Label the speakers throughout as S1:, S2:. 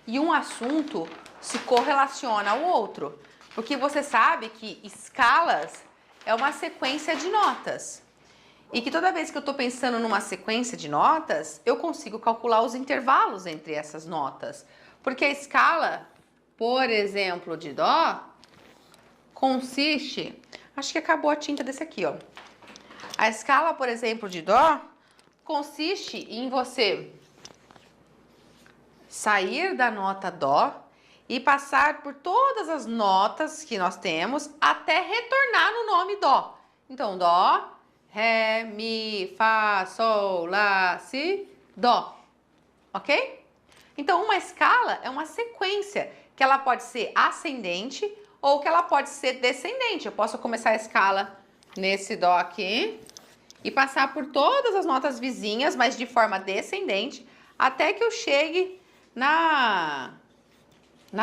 S1: e um assunto se correlaciona ao outro. Porque você sabe que escalas é uma sequência de notas. E que toda vez que eu estou pensando numa sequência de notas, eu consigo calcular os intervalos entre essas notas. Porque a escala, por exemplo, de Dó, consiste... Acho que acabou a tinta desse aqui, ó. A escala, por exemplo, de Dó, consiste em você sair da nota Dó e passar por todas as notas que nós temos até retornar no nome Dó. Então, Dó, Ré, Mi, Fá, Sol, Lá, Si, Dó. Ok? Então, uma escala é uma sequência que ela pode ser ascendente ou que ela pode ser descendente. Eu posso começar a escala nesse Dó aqui e passar por todas as notas vizinhas, mas de forma descendente, até que eu chegue na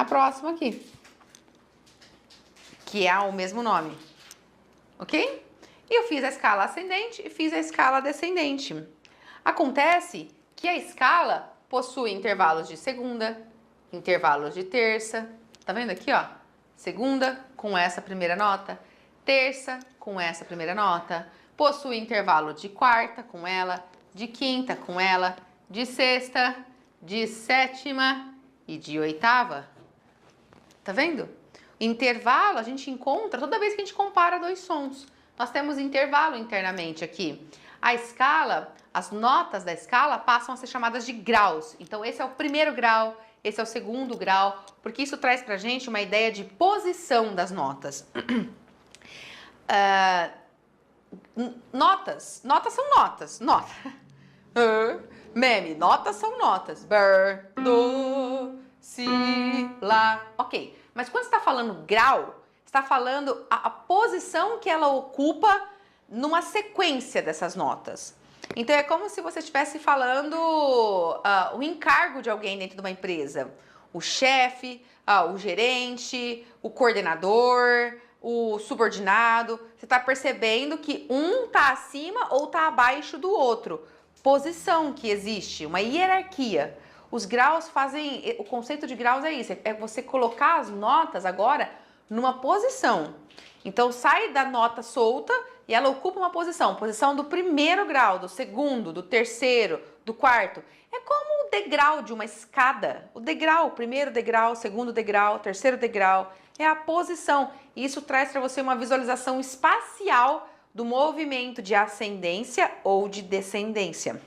S1: próxima aqui, que é o mesmo nome, ok? E eu fiz a escala ascendente e fiz a escala descendente. Acontece que a escala possui intervalos de segunda, intervalos de terça, tá vendo aqui, ó? Segunda com essa primeira nota, terça com essa primeira nota, possui intervalo de quarta com ela, de quinta com ela, de sexta, de sétima e de oitava. Tá vendo? Intervalo a gente encontra toda vez que a gente compara dois sons. Nós temos intervalo internamente aqui. A escala, as notas da escala passam a ser chamadas de graus. Então esse é o primeiro grau, esse é o segundo grau, porque isso traz pra gente uma ideia de posição das notas. Notas são notas. Nota. Meme, notas são notas. Ber, do, si, lá. Ok, mas quando você está falando grau, você está falando a posição que ela ocupa numa sequência dessas notas. Então é como se você estivesse falando o encargo de alguém dentro de uma empresa. O chefe, o gerente, o coordenador, o subordinado. Você está percebendo que um está acima ou está abaixo do outro. Posição que existe, uma hierarquia. Os graus fazem... O conceito de graus é isso, é você colocar as notas agora numa posição. Então sai da nota solta e ela ocupa uma posição. Posição do primeiro grau, do segundo, do terceiro, do quarto. É como o degrau de uma escada. O degrau, primeiro degrau, segundo degrau, terceiro degrau. É a posição. E isso traz para você uma visualização espacial do movimento de ascendência ou de descendência.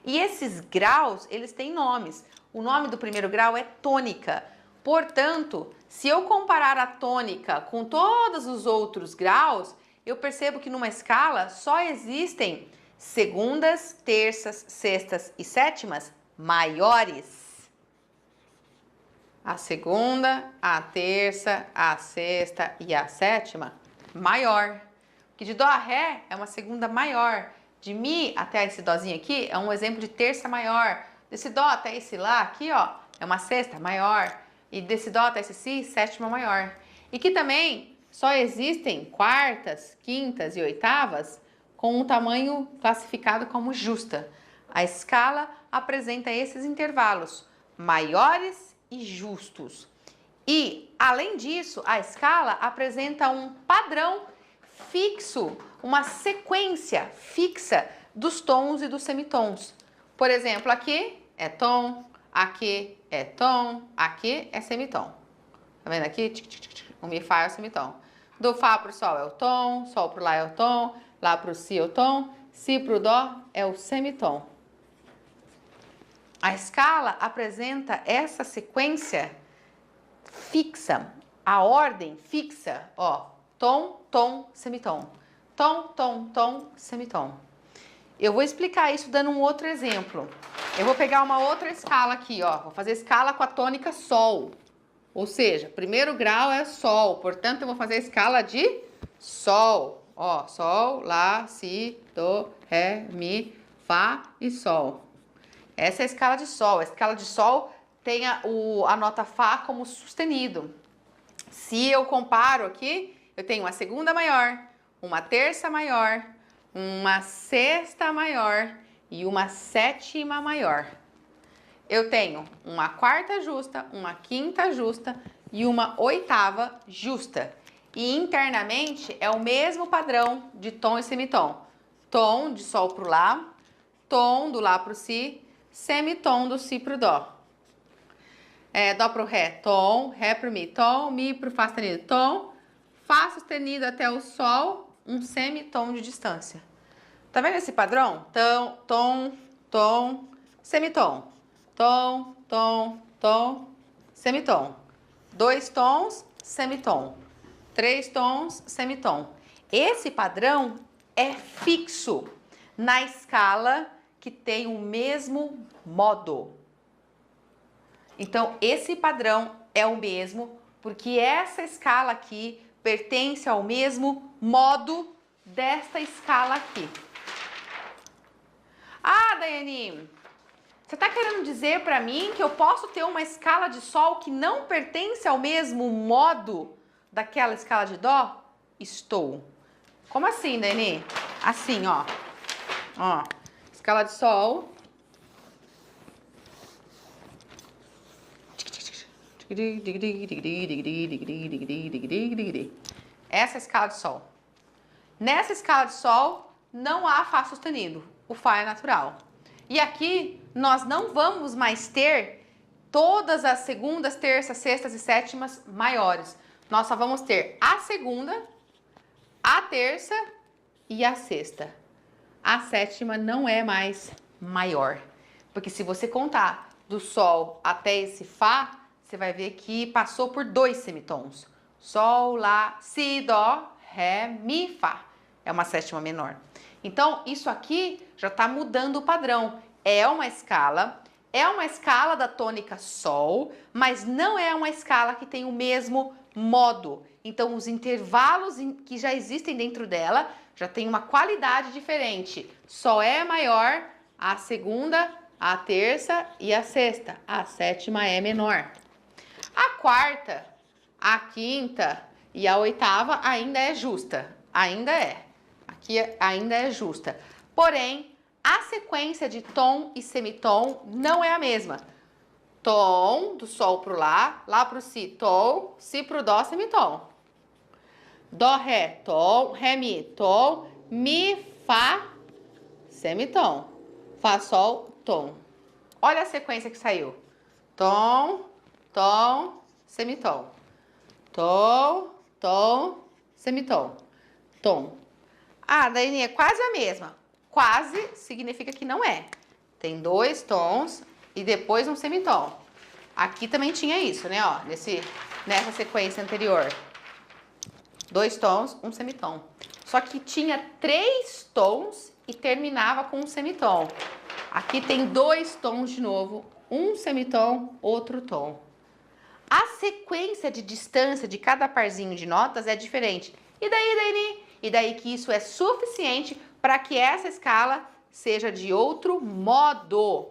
S1: E esses graus, eles têm nomes. O nome do primeiro grau é tônica. Portanto, se eu comparar a tônica com todos os outros graus, eu percebo que numa escala só existem segundas, terças, sextas e sétimas maiores. A segunda, a terça, a sexta e a sétima maior. Que de Dó a Ré é uma segunda maior. De Mi até esse Dózinho aqui é um exemplo de terça maior. Desse Dó até esse Lá aqui, ó, é uma sexta maior. E desse Dó até esse Si, sétima maior. E que também só existem quartas, quintas e oitavas com um tamanho classificado como justa. A escala apresenta esses intervalos maiores e justos. E, além disso, a escala apresenta um padrão fixo, uma sequência fixa dos tons e dos semitons. Por exemplo, aqui é tom, aqui é tom, aqui é semitom. Tá vendo aqui? O Mi, Fá é o semitom. Do Fá pro Sol é o tom, Sol pro Lá é o tom, Lá pro Si é o tom, Si pro Dó é o semitom. A escala apresenta essa sequência fixa, a ordem fixa, ó, tom, tom, semitom. Tom, tom, tom, semitom. Eu vou explicar isso dando um outro exemplo. Eu vou pegar uma outra escala aqui, ó. Vou fazer escala com a tônica Sol. Ou seja, primeiro grau é Sol. Portanto, eu vou fazer a escala de Sol. Ó, Sol, Lá, Si, Dó, Ré, Mi, Fá e Sol. Essa é a escala de Sol. A escala de Sol tem a nota Fá como sustenido. Se eu comparo aqui, eu tenho uma segunda maior, uma terça maior, uma sexta maior e uma sétima maior. eu tenho uma quarta justa, uma quinta justa e uma oitava justa. E internamente é o mesmo padrão de tom e semitom. Tom de sol pro lá, tom do lá pro si, semitom do si pro dó. Dó pro ré, tom, ré pro mi pro fá sustenido, tom, fá sustenido até o sol, um semitom de distância. Tá vendo esse padrão? Tom, tom, tom, semitom. Tom, tom, tom, semitom. 2 tons, semitom. 3 tons, semitom. Esse padrão é fixo na escala que tem o mesmo modo. Então, esse padrão é o mesmo, porque essa escala aqui pertence ao mesmo modo desta escala aqui. Ah, Daiane, você está querendo dizer para mim que eu posso ter uma escala de sol que não pertence ao mesmo modo daquela escala de dó? Estou. Como assim, Daiane? Assim, ó. Ó, escala de sol. Essa é a escala de sol. Nessa escala de sol não há fá sustenido, o fá é natural. E aqui nós não vamos mais ter todas as segundas, terças, sextas e sétimas maiores. Nós só vamos ter a segunda, a terça e a sexta. A sétima não é mais maior, porque se você contar do sol até esse fá, você vai ver que passou por 2 semitons. Sol, lá, si, dó, ré, mi, fá. É uma sétima menor. Então, isso aqui já está mudando o padrão. É uma escala da tônica sol, mas não é uma escala que tem o mesmo modo. Então, os intervalos que já existem dentro dela já tem uma qualidade diferente. Sol é maior, a segunda, a terça e a sexta. A sétima é menor. A quarta, a quinta e a oitava ainda é justa. Ainda é. Aqui ainda é justa. Porém, a sequência de tom e semitom não é a mesma. Tom, do sol pro lá, lá pro si, tom, si pro dó, semitom. Dó, ré, tom, ré, mi, fá, semitom. Fá, sol, tom. Olha a sequência que saiu. Tom, tom, semitom. Tom, tom, semitom. Tom. Ah, Daiane, é quase a mesma. Quase significa que não é. Tem 2 tons e depois um semitom. Aqui também tinha isso, né? Ó, nessa sequência anterior. 2 tons, um semitom. Só que tinha 3 tons e terminava com um semitom. Aqui tem 2 tons de novo, um semitom, outro tom. A sequência de distância de cada parzinho de notas é diferente. E daí, Daiane? E daí que isso é suficiente para que essa escala seja de outro modo.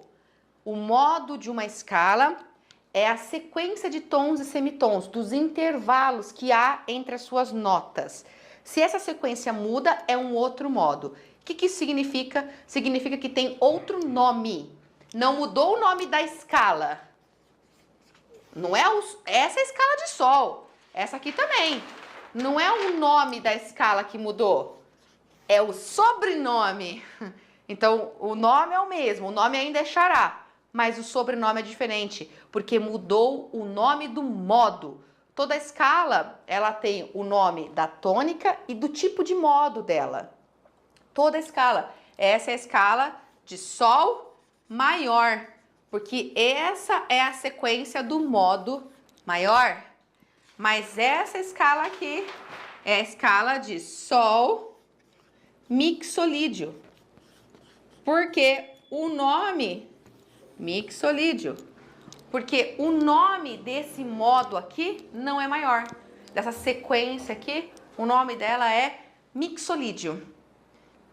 S1: O modo de uma escala é a sequência de tons e semitons, dos intervalos que há entre as suas notas. Se essa sequência muda, é um outro modo. O que isso significa? Significa que tem outro nome. Não mudou o nome da escala. Não é essa é a escala de sol. Essa aqui também. Não é o nome da escala que mudou. É o sobrenome. Então, o nome é o mesmo. O nome ainda é xará. Mas o sobrenome é diferente. Porque mudou o nome do modo. Toda escala, ela tem o nome da tônica e do tipo de modo dela. Toda escala. Essa é a escala de sol maior. Porque essa é a sequência do modo maior. Mas essa escala aqui é a escala de sol mixolídio. Porque o nome mixolídio. Porque o nome desse modo aqui não é maior. Dessa sequência aqui, o nome dela é mixolídio.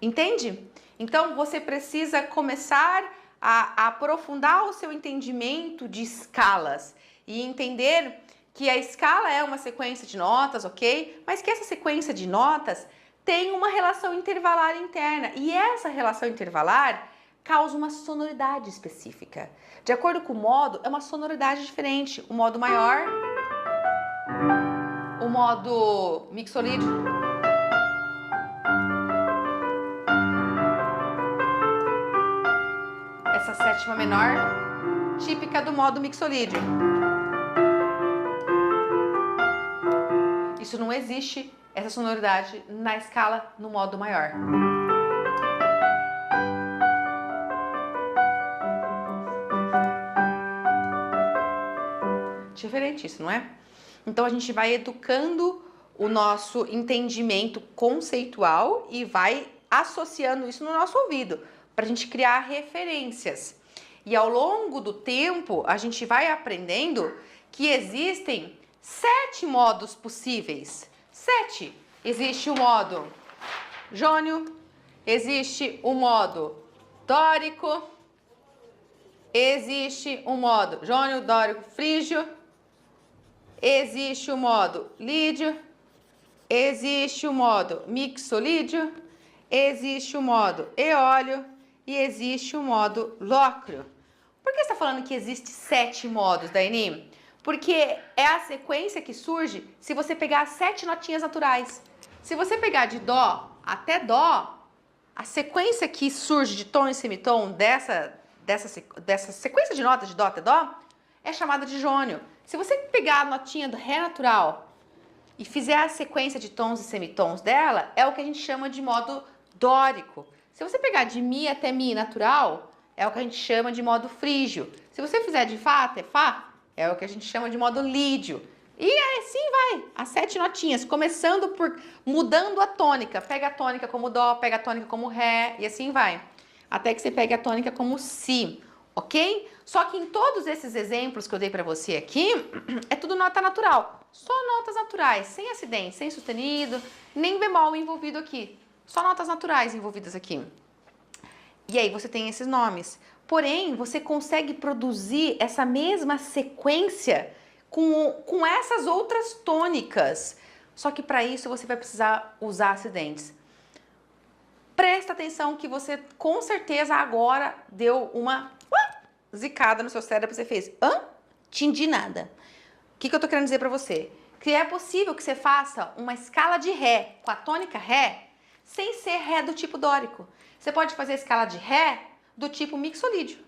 S1: Entende? Então, você precisa começar a aprofundar o seu entendimento de escalas e entender que a escala é uma sequência de notas, ok? Mas que essa sequência de notas tem uma relação intervalar interna. E essa relação intervalar causa uma sonoridade específica. De acordo com o modo, é uma sonoridade diferente. O modo maior, o modo mixolídio, essa sétima menor, típica do modo mixolídio. Isso não existe, essa sonoridade, na escala no modo maior. Diferente isso, não é? Então a gente vai educando o nosso entendimento conceitual e vai associando isso no nosso ouvido, para a gente criar referências. E ao longo do tempo, a gente vai aprendendo que existem 7 modos possíveis. 7. Existe o modo jônio, existe o modo dórico, existe o modo jônio, dórico, frígio, existe o modo lídio, existe o modo mixolídio, existe o modo eólio e existe o modo lócreo. Por que você está falando que existe 7 modos, Daiane? Porque é a sequência que surge se você pegar as 7 notinhas naturais. Se você pegar de dó até dó, a sequência que surge de tom e semitom dessa sequência de notas de dó até dó é chamada de jônio. Se você pegar a notinha do ré natural e fizer a sequência de tons e semitons dela, é o que a gente chama de modo dórico. Se você pegar de mi até mi natural, é o que a gente chama de modo frígio. Se você fizer de fá até fá, é o que a gente chama de modo lídio. E assim vai, as 7 notinhas, começando por mudando a tônica. Pega a tônica como dó, pega a tônica como ré e assim vai. Até que você pegue a tônica como si, ok? Só que em todos esses exemplos que eu dei pra você aqui, é tudo nota natural. Só notas naturais, sem acidente, sem sustenido, nem bemol envolvido aqui. Só notas naturais envolvidas aqui. E aí você tem esses nomes. Porém, você consegue produzir essa mesma sequência com essas outras tônicas. Só que para isso você vai precisar usar acidentes. Presta atenção que você com certeza agora deu uma zicada no seu cérebro e você fez. Entendi nada. O que eu tô querendo dizer para você? Que é possível que você faça uma escala de ré com a tônica ré sem ser ré do tipo dórico. Você pode fazer a escala de ré do tipo mixolídio.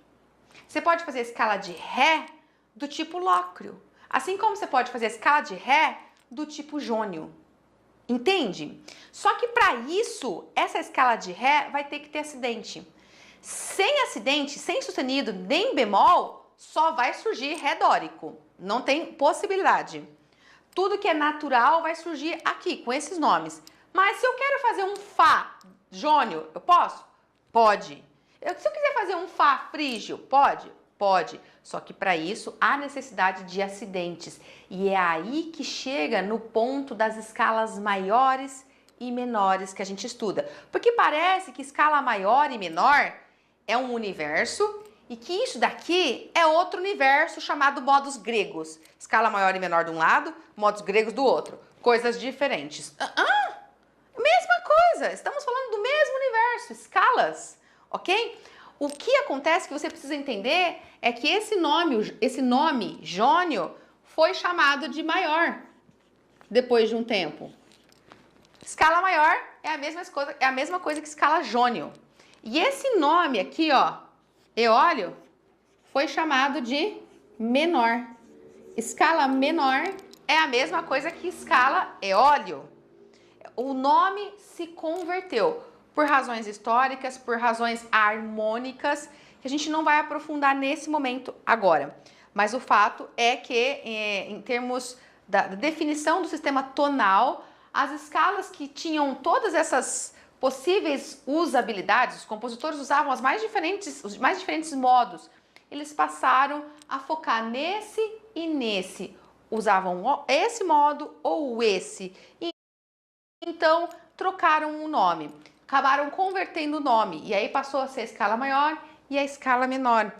S1: Você pode fazer a escala de ré do tipo lócreo. Assim como você pode fazer a escala de ré do tipo jônio. Entende? Só que para isso, essa escala de ré vai ter que ter acidente. Sem acidente, sem sustenido, nem bemol, só vai surgir ré dórico. Não tem possibilidade. Tudo que é natural vai surgir aqui, com esses nomes. Mas se eu quero fazer um fá jônio, eu posso? Pode. Se eu quiser fazer um fá frígio, pode? Pode. Só que para isso há necessidade de acidentes. E é aí que chega no ponto das escalas maiores e menores que a gente estuda. Porque parece que escala maior e menor é um universo e que isso daqui é outro universo chamado modos gregos. Escala maior e menor de um lado, modos gregos do outro. Coisas diferentes. Mesma coisa, estamos falando do mesmo universo, escalas, ok? O que acontece que você precisa entender é que esse nome jônio foi chamado de maior depois de um tempo. Escala maior é a mesma coisa que escala jônio. E esse nome aqui, ó, eólio, foi chamado de menor. Escala menor é a mesma coisa que escala eólio. O nome se converteu por razões históricas, por razões harmônicas, que a gente não vai aprofundar nesse momento agora. Mas o fato é que, em termos da definição do sistema tonal, as escalas que tinham todas essas possíveis usabilidades, os compositores usavam os mais diferentes modos, eles passaram a focar nesse e nesse. Usavam esse modo ou esse. Então, trocaram o nome, acabaram convertendo o nome, e aí passou a ser a escala maior e a escala menor.